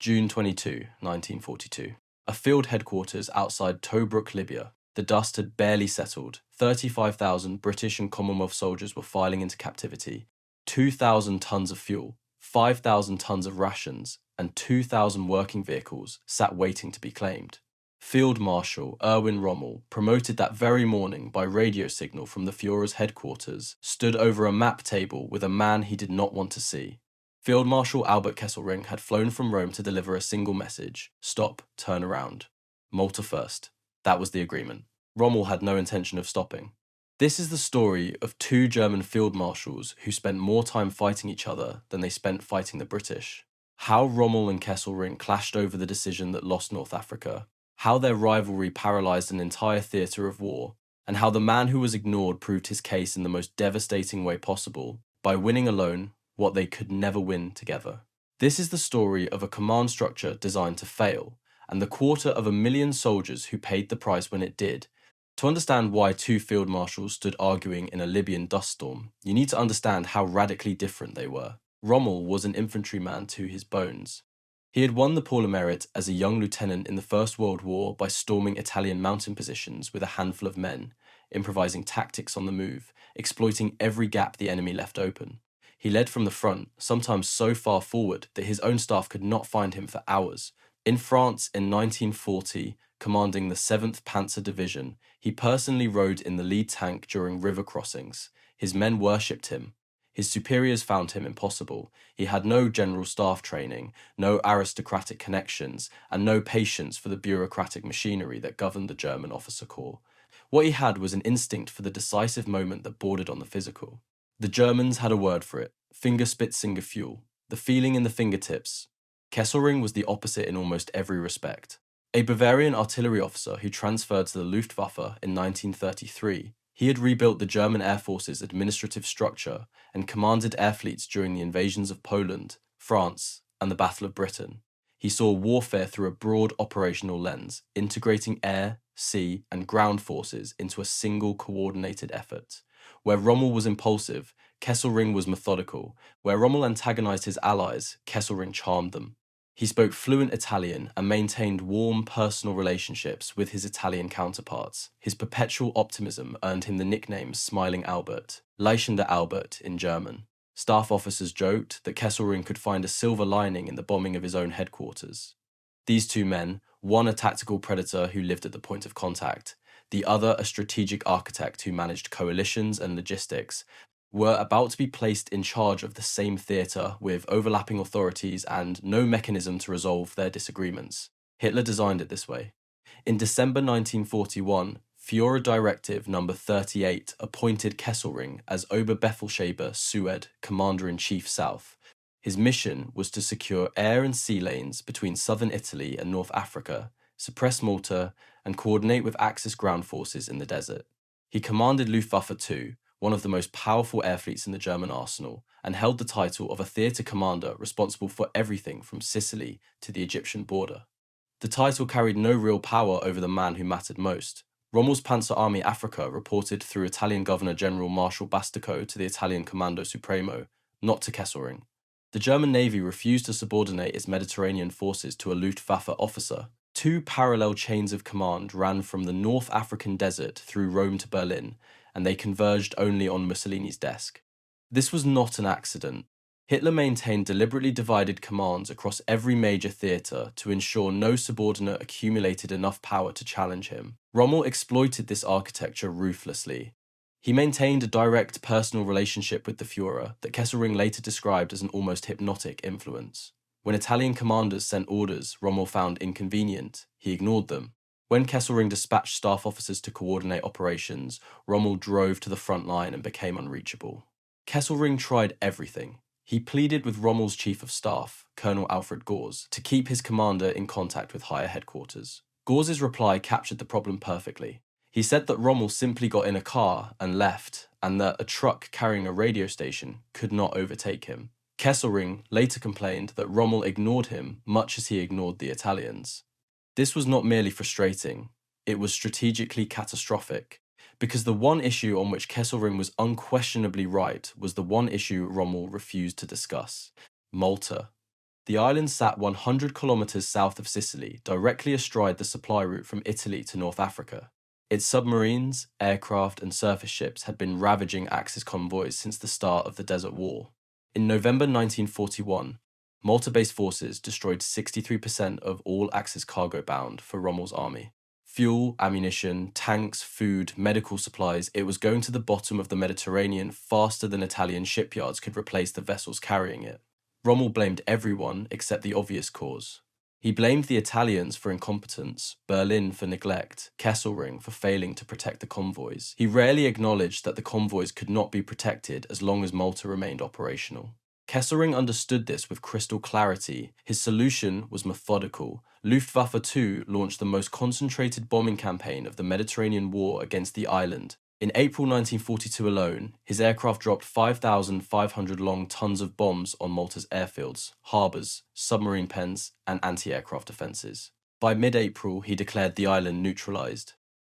June 22, 1942. A field headquarters outside Tobruk, Libya. The dust had barely settled. 35,000 British and Commonwealth soldiers were filing into captivity. 2,000 tons of fuel, 5,000 tons of rations, and 2,000 working vehicles sat waiting to be claimed. Field Marshal Erwin Rommel, promoted that very morning by radio signal from the Führer's headquarters, stood over a map table with a man he did not want to see. Field Marshal Albert Kesselring had flown from Rome to deliver a single message: stop, turn around. Malta first. That was the agreement. Rommel had no intention of stopping. This is the story of two German field marshals who spent more time fighting each other than they spent fighting the British. How Rommel and Kesselring clashed over the decision that lost North Africa, how their rivalry paralysed an entire theatre of war, and how the man who was ignored proved his case in the most devastating way possible, by winning alone what they could never win together. This is the story of a command structure designed to fail, and the 250,000 soldiers who paid the price when it did. To understand why two field marshals stood arguing in a Libyan dust storm, you need to understand how radically different they were. Rommel was an infantryman to his bones. He had won the Palm Merit as a young lieutenant in the First World War by storming Italian mountain positions with a handful of men, improvising tactics on the move, exploiting every gap the enemy left open. He led from the front, sometimes so far forward that his own staff could not find him for hours. In France in 1940, commanding the 7th Panzer Division, he personally rode in the lead tank during river crossings. His men worshipped him. His superiors found him impossible. He had no general staff training, no aristocratic connections, and no patience for the bureaucratic machinery that governed the German officer corps. What he had was an instinct for the decisive moment that bordered on the physical. The Germans had a word for it: Fingerspitzengefühl, the feeling in the fingertips. Kesselring was the opposite in almost every respect. A Bavarian artillery officer who transferred to the Luftwaffe in 1933, he had rebuilt the German Air Force's administrative structure and commanded air fleets during the invasions of Poland, France, and the Battle of Britain. He saw warfare through a broad operational lens, integrating air, sea, and ground forces into a single coordinated effort. Where Rommel was impulsive, Kesselring was methodical. Where Rommel antagonized his allies, Kesselring charmed them. He spoke fluent Italian and maintained warm personal relationships with his Italian counterparts. His perpetual optimism earned him the nickname Smiling Albert, Leuchtender Albert in German. Staff officers joked that Kesselring could find a silver lining in the bombing of his own headquarters. These two men, one a tactical predator who lived at the point of contact, the other a strategic architect who managed coalitions and logistics, were about to be placed in charge of the same theatre with overlapping authorities and no mechanism to resolve their disagreements. Hitler designed it this way. In December 1941, Führer Directive No. 38 appointed Kesselring as Oberbefehlshaber Sued, Commander-in-Chief South. His mission was to secure air and sea lanes between southern Italy and North Africa, suppress Malta, and coordinate with Axis ground forces in the desert. He commanded Luftwaffe 2, one of the most powerful air fleets in the German arsenal, and held the title of a theatre commander responsible for everything from Sicily to the Egyptian border. The title carried no real power over the man who mattered most. Rommel's Panzer Army Africa reported through Italian Governor-General Marshal Bastico to the Italian Comando Supremo, not to Kesselring. The German Navy refused to subordinate its Mediterranean forces to a Luftwaffe officer. Two parallel chains of command ran from the North African desert through Rome to Berlin, and they converged only on Mussolini's desk. This was not an accident. Hitler maintained deliberately divided commands across every major theatre to ensure no subordinate accumulated enough power to challenge him. Rommel exploited this architecture ruthlessly. He maintained a direct personal relationship with the Führer that Kesselring later described as an almost hypnotic influence. When Italian commanders sent orders Rommel found inconvenient, he ignored them. When Kesselring dispatched staff officers to coordinate operations, Rommel drove to the front line and became unreachable. Kesselring tried everything. He pleaded with Rommel's chief of staff, Colonel Alfred Gors, to keep his commander in contact with higher headquarters. Gors's reply captured the problem perfectly. He said that Rommel simply got in a car and left, and that a truck carrying a radio station could not overtake him. Kesselring later complained that Rommel ignored him much as he ignored the Italians. This was not merely frustrating, it was strategically catastrophic, because the one issue on which Kesselring was unquestionably right was the one issue Rommel refused to discuss: Malta. The island sat 100 kilometers south of Sicily, directly astride the supply route from Italy to North Africa. Its submarines, aircraft, and surface ships had been ravaging Axis convoys since the start of the Desert War. In November 1941, Malta-based forces destroyed 63% of all Axis cargo bound for Rommel's army. Fuel, ammunition, tanks, food, medical supplies, it was going to the bottom of the Mediterranean faster than Italian shipyards could replace the vessels carrying it. Rommel blamed everyone except the obvious cause. He blamed the Italians for incompetence, Berlin for neglect, Kesselring for failing to protect the convoys. He rarely acknowledged that the convoys could not be protected as long as Malta remained operational. Kesselring understood this with crystal clarity. His solution was methodical. Luftwaffe too launched the most concentrated bombing campaign of the Mediterranean War against the island. In April 1942 alone, his aircraft dropped 5,500 long tons of bombs on Malta's airfields, harbours, submarine pens, and anti-aircraft defences. By mid-April, he declared the island neutralised.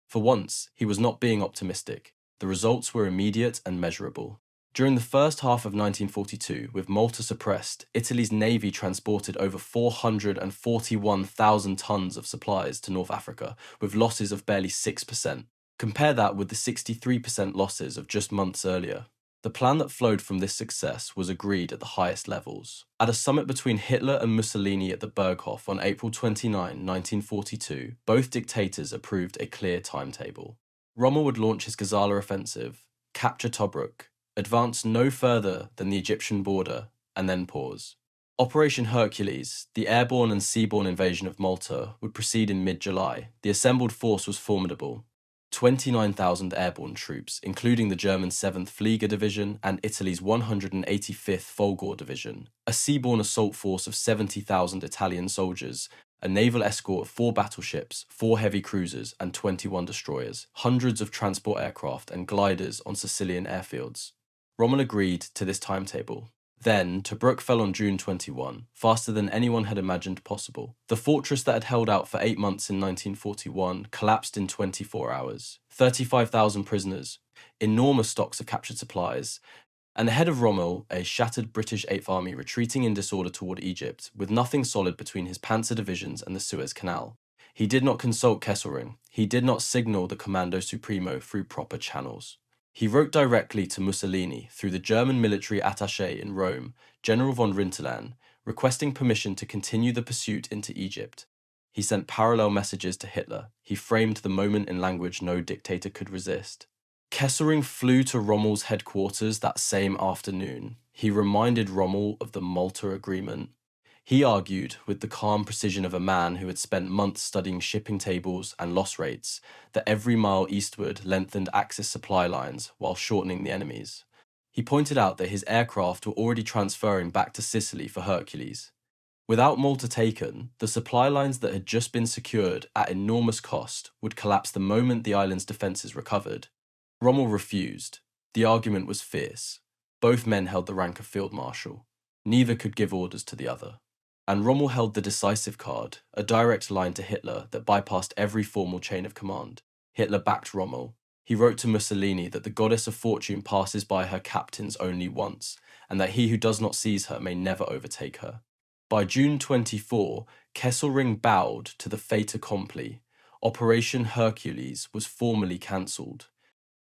For once, he was not being optimistic. The results were immediate and measurable. During the first half of 1942, with Malta suppressed, Italy's navy transported over 441,000 tons of supplies to North Africa, with losses of barely 6%. Compare that with the 63% losses of just months earlier. The plan that flowed from this success was agreed at the highest levels. At a summit between Hitler and Mussolini at the Berghof on April 29, 1942, both dictators approved a clear timetable. Rommel would launch his Gazala offensive, capture Tobruk, advance no further than the Egyptian border, and then pause. Operation Hercules, the airborne and seaborne invasion of Malta, would proceed in mid-July. The assembled force was formidable. 29,000 airborne troops, including the German 7th Flieger Division and Italy's 185th Folgore Division, a seaborne assault force of 70,000 Italian soldiers, a naval escort of 4 battleships, 4 heavy cruisers, and 21 destroyers, hundreds of transport aircraft and gliders on Sicilian airfields. Rommel agreed to this timetable. Then, Tobruk fell on June 21, faster than anyone had imagined possible. The fortress that had held out for 8 months in 1941 collapsed in 24 hours. 35,000 prisoners, enormous stocks of captured supplies, and ahead of Rommel, a shattered British 8th Army retreating in disorder toward Egypt, with nothing solid between his panzer divisions and the Suez Canal. He did not consult Kesselring. He did not signal the Commando Supremo through proper channels. He wrote directly to Mussolini through the German military attaché in Rome, General von Rintelan, requesting permission to continue the pursuit into Egypt. He sent parallel messages to Hitler. He framed the moment in language no dictator could resist. Kesselring flew to Rommel's headquarters that same afternoon. He reminded Rommel of the Malta Agreement. He argued, with the calm precision of a man who had spent months studying shipping tables and loss rates, that every mile eastward lengthened Axis supply lines while shortening the enemy's. He pointed out that his aircraft were already transferring back to Sicily for Hercules. Without Malta taken, the supply lines that had just been secured at enormous cost would collapse the moment the island's defences recovered. Rommel refused. The argument was fierce. Both men held the rank of field marshal. Neither could give orders to the other. And Rommel held the decisive card, a direct line to Hitler that bypassed every formal chain of command. Hitler backed Rommel. He wrote to Mussolini that the goddess of fortune passes by her captains only once, and that he who does not seize her may never overtake her. By June 24, Kesselring bowed to the fait accompli. Operation Hercules was formally cancelled.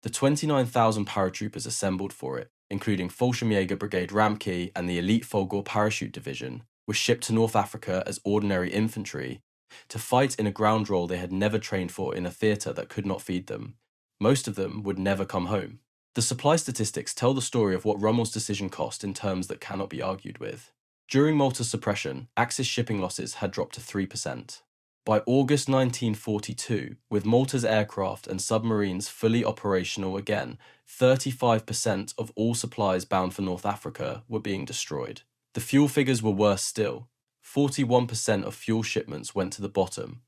The 29,000 paratroopers assembled for it, including Fallschirmjäger Brigade Ramke and the elite Folgore Parachute Division, were shipped to North Africa as ordinary infantry to fight in a ground role they had never trained for in a theatre that could not feed them. Most of them would never come home. The supply statistics tell the story of what Rommel's decision cost in terms that cannot be argued with. During Malta's suppression, Axis shipping losses had dropped to 3%. By August 1942, with Malta's aircraft and submarines fully operational again, 35% of all supplies bound for North Africa were being destroyed. The fuel figures were worse still. 41% of fuel shipments went to the bottom.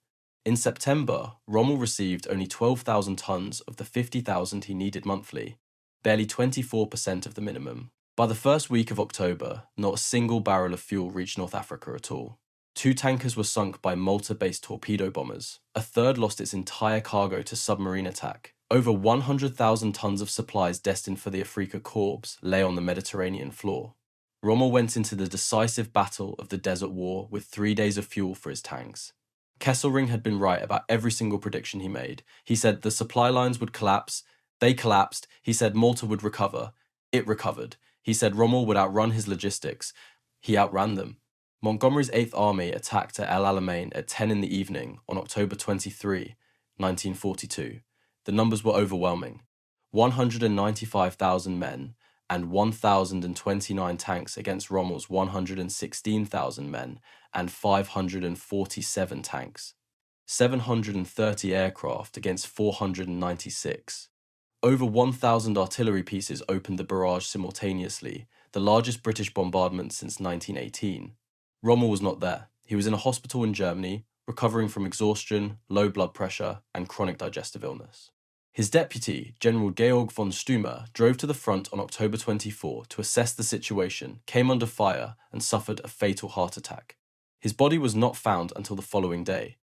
In September, Rommel received only 12,000 tons of the 50,000 he needed monthly, barely 24% of the minimum. By the first week of October, not a single barrel of fuel reached North Africa at all. 2 tankers were sunk by Malta-based torpedo bombers. A third lost its entire cargo to submarine attack. Over 100,000 tons of supplies destined for the Afrika Korps lay on the Mediterranean floor. Rommel went into the decisive battle of the Desert War with 3 days of fuel for his tanks. Kesselring had been right about every single prediction he made. He said the supply lines would collapse. They collapsed. He said Malta would recover. It recovered. He said Rommel would outrun his logistics. He outran them. Montgomery's 8th Army attacked at El Alamein at 10 in the evening on October 23, 1942. The numbers were overwhelming. 195,000 men and 1,029 tanks against Rommel's 116,000 men and 547 tanks. 730 aircraft against 496. Over 1,000 artillery pieces opened the barrage simultaneously, the largest British bombardment since 1918. Rommel was not there. He was in a hospital in Germany, recovering from exhaustion, low blood pressure, and chronic digestive illness. His deputy, General Georg von Stumer, drove to the front on October 24 to assess the situation, came under fire, and suffered a fatal heart attack. His body was not found until the following day.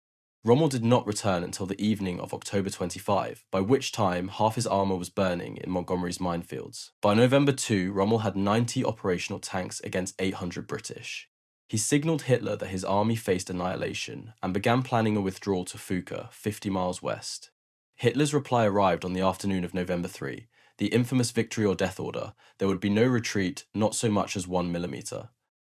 Rommel did not return until the evening of October 25, by which time half his armour was burning in Montgomery's minefields. By November 2, Rommel had 90 operational tanks against 800 British. He signalled Hitler that his army faced annihilation and began planning a withdrawal to Fuka, 50 miles west. Hitler's reply arrived on the afternoon of November 3, the infamous victory or death order. There would be no retreat, not so much as 1 millimetre.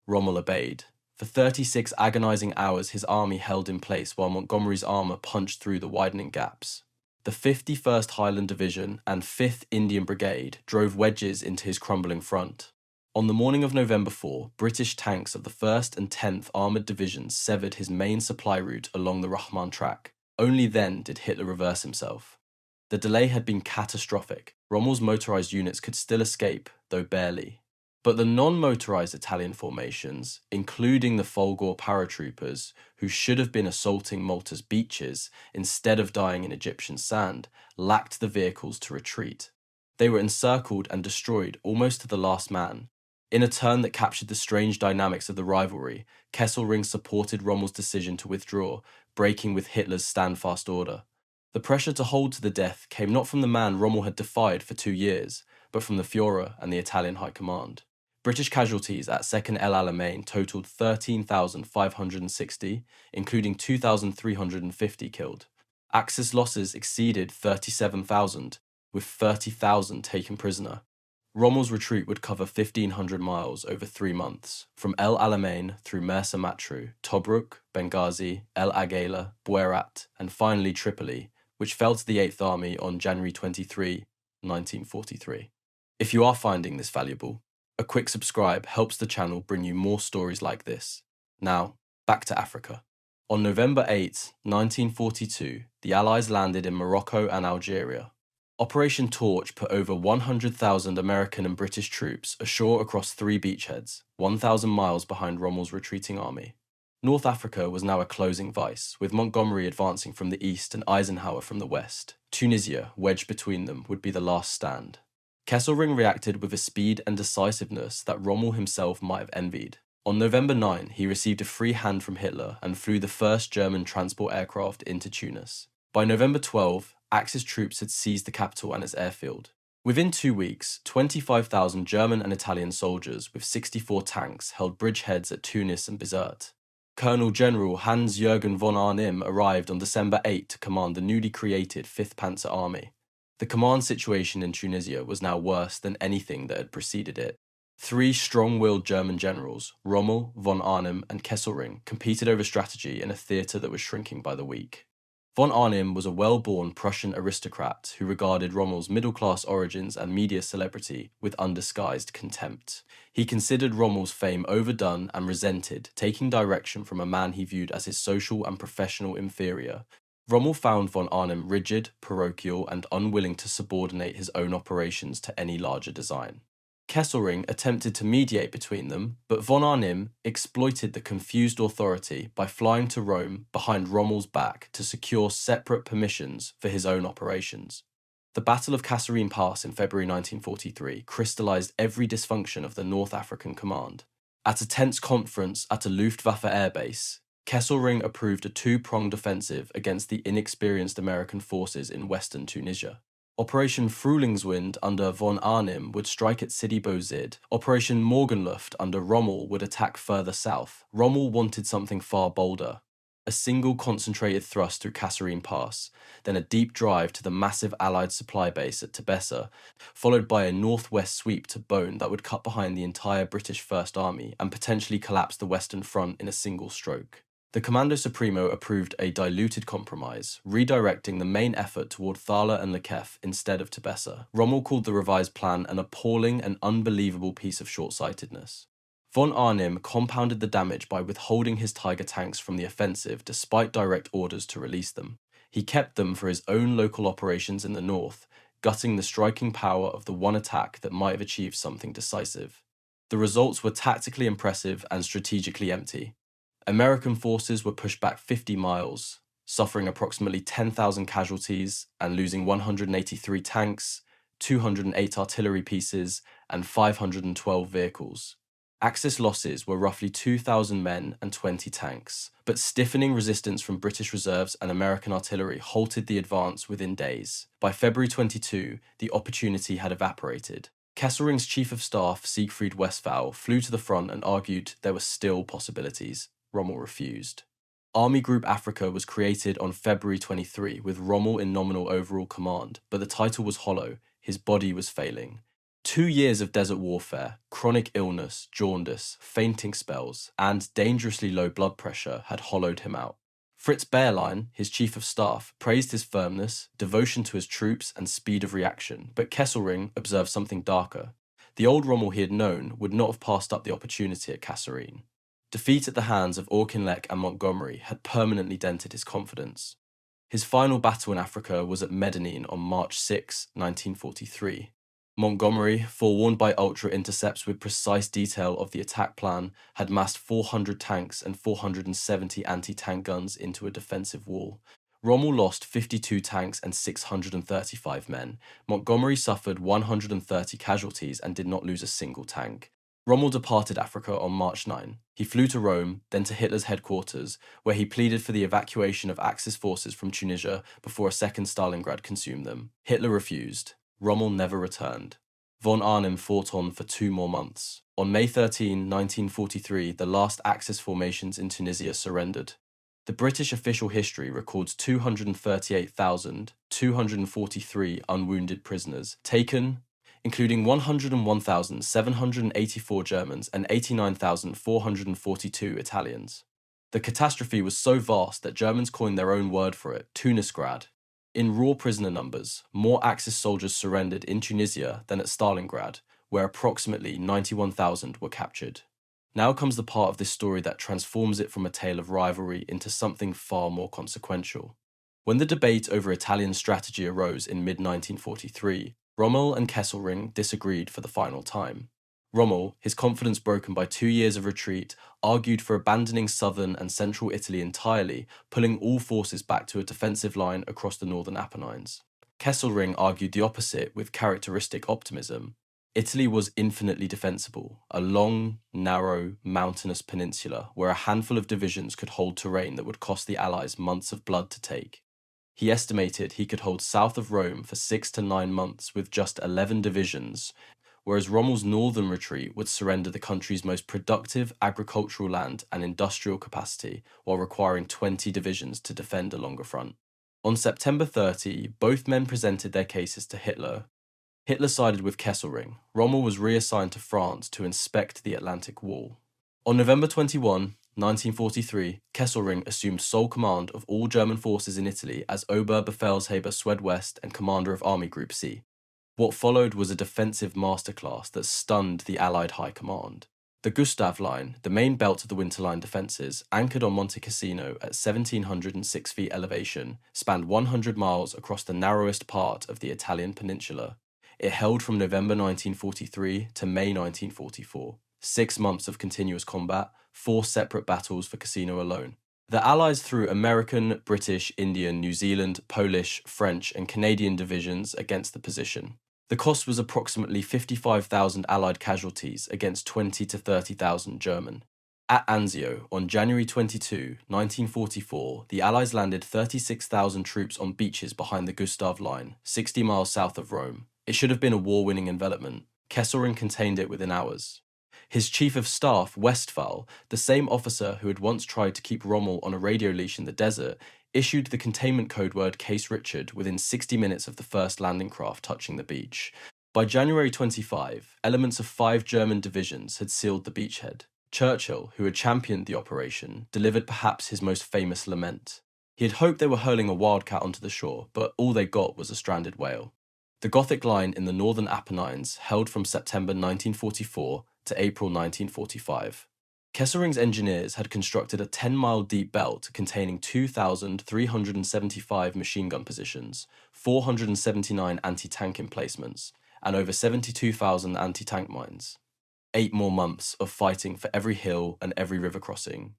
Rommel obeyed. For 36 agonising hours his army held in place while Montgomery's armour punched through the widening gaps. The 51st Highland Division and 5th Indian Brigade drove wedges into his crumbling front. On the morning of November 4, British tanks of the 1st and 10th Armoured Divisions severed his main supply route along the Rahman track. Only then did Hitler reverse himself. The delay had been catastrophic. Rommel's motorised units could still escape, though barely. But the non-motorised Italian formations, including the Folgore paratroopers, who should have been assaulting Malta's beaches instead of dying in Egyptian sand, lacked the vehicles to retreat. They were encircled and destroyed almost to the last man. In a turn that captured the strange dynamics of the rivalry, Kesselring supported Rommel's decision to withdraw, breaking with Hitler's stand-fast order. The pressure to hold to the death came not from the man Rommel had defied for 2 years, but from the Führer and the Italian High Command. British casualties at 2nd El Alamein totaled 13,560, including 2,350 killed. Axis losses exceeded 37,000, with 30,000 taken prisoner. Rommel's retreat would cover 1,500 miles over 3 months, from El Alamein through Mersa Matruh, Tobruk, Benghazi, El Agheila, Buerat, and finally Tripoli, which fell to the 8th Army on January 23, 1943. If you are finding this valuable, a quick subscribe helps the channel bring you more stories like this. Now, back to Africa. On November 8, 1942, the Allies landed in Morocco and Algeria. Operation Torch put over 100,000 American and British troops ashore across 3 beachheads, 1,000 miles behind Rommel's retreating army. North Africa was now a closing vice, with Montgomery advancing from the east and Eisenhower from the west. Tunisia, wedged between them, would be the last stand. Kesselring reacted with a speed and decisiveness that Rommel himself might have envied. On November 9, he received a free hand from Hitler and flew the first German transport aircraft into Tunis. By November 12, Axis troops had seized the capital and its airfield. Within 2 weeks, 25,000 German and Italian soldiers with 64 tanks held bridgeheads at Tunis and Bizerte. Colonel General Hans-Jürgen von Arnim arrived on December 8 to command the newly created 5th Panzer Army. The command situation in Tunisia was now worse than anything that had preceded it. 3 strong-willed German generals, Rommel, von Arnim, and Kesselring, competed over strategy in a theatre that was shrinking by the week. Von Arnim was a well-born Prussian aristocrat who regarded Rommel's middle-class origins and media celebrity with undisguised contempt. He considered Rommel's fame overdone and resented, taking direction from a man he viewed as his social and professional inferior. Rommel found von Arnim rigid, parochial, and unwilling to subordinate his own operations to any larger design. Kesselring attempted to mediate between them, but von Arnim exploited the confused authority by flying to Rome behind Rommel's back to secure separate permissions for his own operations. The Battle of Kasserine Pass in February 1943 crystallized every dysfunction of the North African Command. At a tense conference at a Luftwaffe airbase, Kesselring approved a 2-pronged offensive against the inexperienced American forces in western Tunisia. Operation Frühlingswind under von Arnim would strike at Sidi Bouzid. Operation Morgenluft under Rommel would attack further south. Rommel wanted something far bolder. A single concentrated thrust through Kasserine Pass, then a deep drive to the massive Allied supply base at Tebessa, followed by a northwest sweep to Beaune that would cut behind the entire British First Army and potentially collapse the Western Front in a single stroke. The Commando Supremo approved a diluted compromise, redirecting the main effort toward Thala and Lekef instead of Tebessa. Rommel called the revised plan an appalling and unbelievable piece of short-sightedness. Von Arnim compounded the damage by withholding his Tiger tanks from the offensive despite direct orders to release them. He kept them for his own local operations in the north, gutting the striking power of the one attack that might have achieved something decisive. The results were tactically impressive and strategically empty. American forces were pushed back 50 miles, suffering approximately 10,000 casualties and losing 183 tanks, 208 artillery pieces, and 512 vehicles. Axis losses were roughly 2,000 men and 20 tanks, but stiffening resistance from British reserves and American artillery halted the advance within days. By February 22, the opportunity had evaporated. Kesselring's Chief of Staff, Siegfried Westphal, flew to the front and argued there were still possibilities. Rommel refused. Army Group Africa was created on February 23 with Rommel in nominal overall command, but the title was hollow, his body was failing. 2 years of desert warfare, chronic illness, jaundice, fainting spells, and dangerously low blood pressure had hollowed him out. Fritz Bayerlein, his chief of staff, praised his firmness, devotion to his troops, and speed of reaction, but Kesselring observed something darker. The old Rommel he had known would not have passed up the opportunity at Kasserine. Defeat at the hands of Auchinleck and Montgomery had permanently dented his confidence. His final battle in Africa was at Medellin on March 6, 1943. Montgomery, forewarned by ultra intercepts with precise detail of the attack plan, had massed 400 tanks and 470 anti-tank guns into a defensive wall. Rommel lost 52 tanks and 635 men. Montgomery suffered 130 casualties and did not lose a single tank. Rommel departed Africa on March 9. He flew to Rome, then to Hitler's headquarters, where he pleaded for the evacuation of Axis forces from Tunisia before a second Stalingrad consumed them. Hitler refused. Rommel never returned. Von Arnim fought on for 2 more months. On May 13, 1943, the last Axis formations in Tunisia surrendered. The British official history records 238,243 unwounded prisoners taken, including 101,784 Germans and 89,442 Italians. The catastrophe was so vast that Germans coined their own word for it, Tunisgrad. In raw prisoner numbers, more Axis soldiers surrendered in Tunisia than at Stalingrad, where approximately 91,000 were captured. Now comes the part of this story that transforms it from a tale of rivalry into something far more consequential. When the debate over Italian strategy arose in mid-1943, Rommel and Kesselring disagreed for the final time. Rommel, his confidence broken by 2 years of retreat, argued for abandoning southern and central Italy entirely, pulling all forces back to a defensive line across the northern Apennines. Kesselring argued the opposite with characteristic optimism. Italy was infinitely defensible, a long, narrow, mountainous peninsula where a handful of divisions could hold terrain that would cost the Allies months of blood to take. He estimated he could hold south of Rome for 6 to 9 months with just 11 divisions, whereas Rommel's northern retreat would surrender the country's most productive agricultural land and industrial capacity while requiring 20 divisions to defend a longer front. On September 30, both men presented their cases to Hitler. Hitler sided with Kesselring. Rommel was reassigned to France to inspect the Atlantic Wall. On November 21, 1943, Kesselring assumed sole command of all German forces in Italy as Oberbefehlshaber Swed West and commander of Army Group C. What followed was a defensive masterclass that stunned the Allied High Command. The Gustav Line, the main belt of the Winter Line defences, anchored on Monte Cassino at 1,706 feet elevation, spanned 100 miles across the narrowest part of the Italian peninsula. It held from November 1943 to May 1944. 6 months of continuous combat, 4 separate battles for Cassino alone. The Allies threw American, British, Indian, New Zealand, Polish, French, and Canadian divisions against the position. The cost was approximately 55,000 Allied casualties against 20 to 30,000 German. At Anzio, on January 22, 1944, the Allies landed 36,000 troops on beaches behind the Gustav Line, 60 miles south of Rome. It should have been a war-winning envelopment. Kesselring contained it within hours. His chief of staff, Westphal, the same officer who had once tried to keep Rommel on a radio leash in the desert, issued the containment code word Case Richard within 60 minutes of the first landing craft touching the beach. By January 25, elements of 5 German divisions had sealed the beachhead. Churchill, who had championed the operation, delivered perhaps his most famous lament. He had hoped they were hurling a wildcat onto the shore, but all they got was a stranded whale. The Gothic line in the northern Apennines held from September 1944 to April 1945. Kesselring's engineers had constructed a 10-mile deep belt containing 2,375 machine gun positions, 479 anti-tank emplacements, and over 72,000 anti-tank mines. 8 more months of fighting for every hill and every river crossing.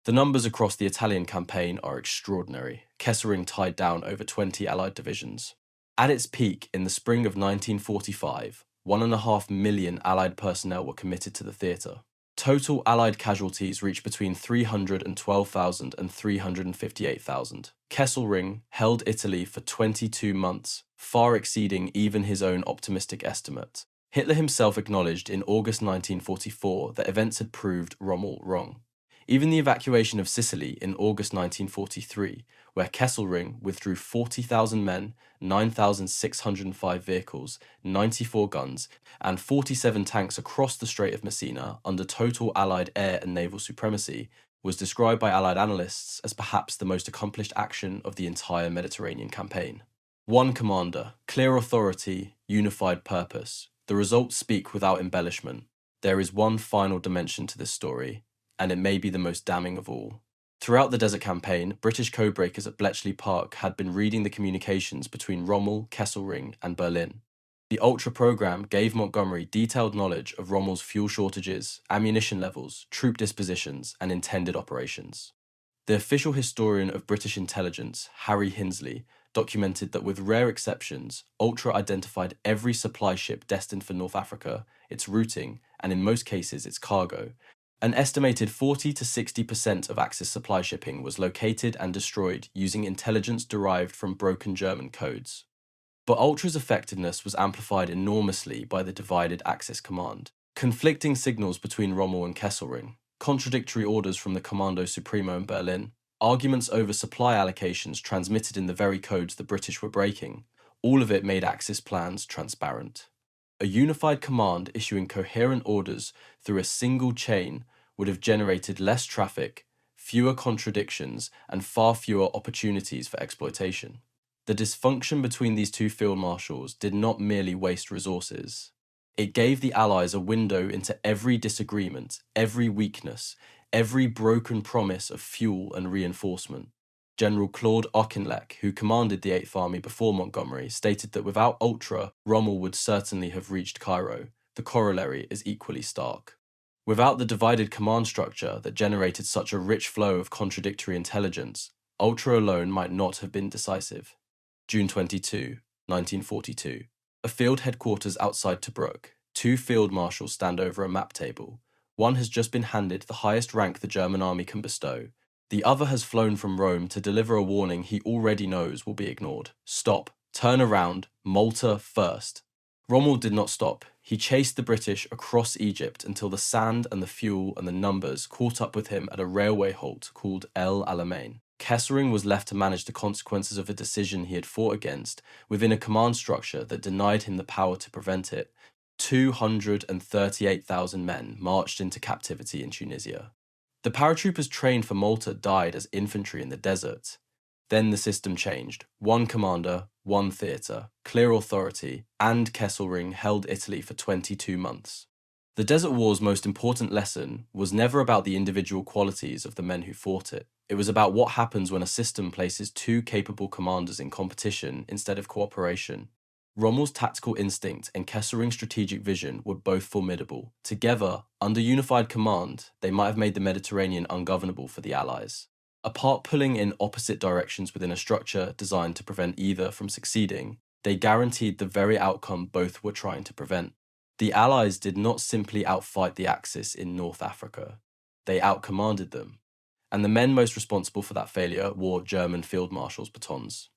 The numbers across the Italian campaign are extraordinary. Kesselring tied down over 20 Allied divisions. At its peak in the spring of 1945, 1.5 million Allied personnel were committed to the theatre. Total Allied casualties reached between 312,000 and 358,000. Kesselring held Italy for 22 months, far exceeding even his own optimistic estimate. Hitler himself acknowledged in August 1944 that events had proved Rommel wrong. Even the evacuation of Sicily in August 1943, where Kesselring withdrew 40,000 men, 9,605 vehicles, 94 guns, and 47 tanks across the Strait of Messina under total Allied air and naval supremacy, was described by Allied analysts as perhaps the most accomplished action of the entire Mediterranean campaign. One commander, clear authority, unified purpose. The results speak without embellishment. There is one final dimension to this story, and it may be the most damning of all. Throughout the desert campaign, British codebreakers at Bletchley Park had been reading the communications between Rommel, Kesselring, and Berlin. The Ultra program gave Montgomery detailed knowledge of Rommel's fuel shortages, ammunition levels, troop dispositions, and intended operations. The official historian of British intelligence, Harry Hinsley, documented that with rare exceptions, Ultra identified every supply ship destined for North Africa, its routing, and in most cases its cargo. An estimated 40 to 60% of Axis supply shipping was located and destroyed using intelligence derived from broken German codes. But Ultra's effectiveness was amplified enormously by the divided Axis command. Conflicting signals between Rommel and Kesselring, contradictory orders from the Commando Supremo in Berlin, arguments over supply allocations transmitted in the very codes the British were breaking, all of it made Axis plans transparent. A unified command issuing coherent orders through a single chain would have generated less traffic, fewer contradictions, and far fewer opportunities for exploitation. The dysfunction between these two field marshals did not merely waste resources. It gave the Allies a window into every disagreement, every weakness, every broken promise of fuel and reinforcement. General Claude Auchinleck, who commanded the 8th Army before Montgomery, stated that without Ultra, Rommel would certainly have reached Cairo. The corollary is equally stark. Without the divided command structure that generated such a rich flow of contradictory intelligence, Ultra alone might not have been decisive. June 22, 1942. A field headquarters outside Tobruk. 2 field marshals stand over a map table. One has just been handed the highest rank the German army can bestow. The other has flown from Rome to deliver a warning he already knows will be ignored. Stop. Turn around. Malta first. Rommel did not stop. He chased the British across Egypt until the sand and the fuel and the numbers caught up with him at a railway halt called El Alamein. Kesselring was left to manage the consequences of a decision he had fought against within a command structure that denied him the power to prevent it. 238,000 men marched into captivity in Tunisia. The paratroopers trained for Malta died as infantry in the desert. Then the system changed. One commander, one theatre, clear authority, and Kesselring held Italy for 22 months. The Desert War's most important lesson was never about the individual qualities of the men who fought it. It was about what happens when a system places 2 capable commanders in competition instead of cooperation. Rommel's tactical instinct and Kesselring's strategic vision were both formidable. Together, under unified command, they might have made the Mediterranean ungovernable for the Allies. Apart pulling in opposite directions within a structure designed to prevent either from succeeding, they guaranteed the very outcome both were trying to prevent. The Allies did not simply outfight the Axis in North Africa. They outcommanded them. And the men most responsible for that failure wore German field marshals' batons.